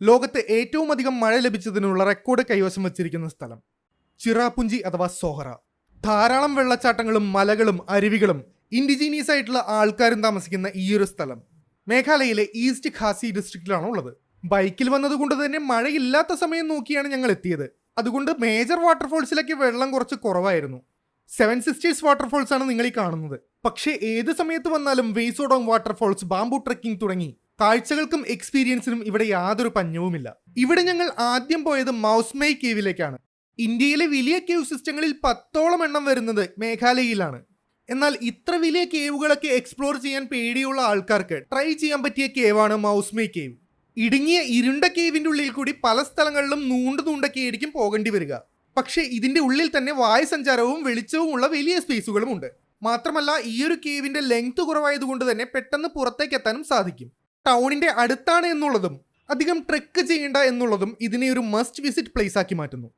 ലോകത്ത് ഏറ്റവും അധികം മഴ ലഭിച്ചതിനുള്ള റെക്കോർഡ് കൈവശം വച്ചിരിക്കുന്ന സ്ഥലം ചിറാപുഞ്ചി അഥവാ സോഹറ. ധാരാളം വെള്ളച്ചാട്ടങ്ങളും മലകളും അരുവികളും ഇൻഡിജീനിയസ് ആയിട്ടുള്ള ആൾക്കാരും താമസിക്കുന്ന ഈ ഒരു സ്ഥലം മേഘാലയയിലെ ഈസ്റ്റ് ഖാസി ഡിസ്ട്രിക്റ്റിലാണ് ഉള്ളത്. ബൈക്കിൽ വന്നതുകൊണ്ട് തന്നെ മഴയില്ലാത്ത സമയം നോക്കിയാണ് ഞങ്ങൾ എത്തിയത്. അതുകൊണ്ട് മേജർ വാട്ടർഫോൾസിലേക്ക് വെള്ളം കുറച്ച് കുറവായിരുന്നു. 7 സിസ്റ്റേഴ്സ് വാട്ടർഫോൾസ് ആണ് നിങ്ങൾ ഈ കാണുന്നത്. പക്ഷേ ഏത് സമയത്ത് വന്നാലും വെയ്സോഡോങ് വാട്ടർഫോൾസ്, ബാംബു ട്രെക്കിംഗ് തുടങ്ങി കാഴ്ചകൾക്കും എക്സ്പീരിയൻസിനും ഇവിടെ യാതൊരു പഞ്ഞവുമില്ല. ഇവിടെ ഞങ്ങൾ ആദ്യം പോയത് മൗസ്മെയ് കേവിലേക്കാണ്. ഇന്ത്യയിലെ വലിയ കേവ് സിസ്റ്റങ്ങളിൽ 10ഓളം എണ്ണം വരുന്നത് മേഘാലയയിലാണ്. എന്നാൽ ഇത്ര വലിയ കേവുകളൊക്കെ എക്സ്പ്ലോർ ചെയ്യാൻ പേടിയുള്ള ആൾക്കാർക്ക് ട്രൈ ചെയ്യാൻ പറ്റിയ കേവാണ് മൗസ്മെയ് കേവ്. ഇടുങ്ങിയ ഇരുണ്ട കേവിന്റെ ഉള്ളിൽ കൂടി പല സ്ഥലങ്ങളിലും നൂണ്ടൊക്കെ ആയിരിക്കും പോകേണ്ടി വരിക. പക്ഷേ ഇതിന്റെ ഉള്ളിൽ തന്നെ വായുസഞ്ചാരവും വെളിച്ചവും ഉള്ള വലിയ സ്പേസുകളും ഉണ്ട്. മാത്രമല്ല ഈ ഒരു കേവിന്റെ ലെങ്ത് കുറവായതുകൊണ്ട് തന്നെ പെട്ടെന്ന് പുറത്തേക്ക് എത്താനും സാധിക്കും. ടൗണിന്റെ അടുത്താണ് എന്നുള്ളതും അധികം ട്രെക്ക് ചെയ്യേണ്ട എന്നുള്ളതും ഇതിനെ ഒരു മസ്റ്റ് വിസിറ്റ് പ്ലേസ് ആക്കി മാറ്റുന്നു.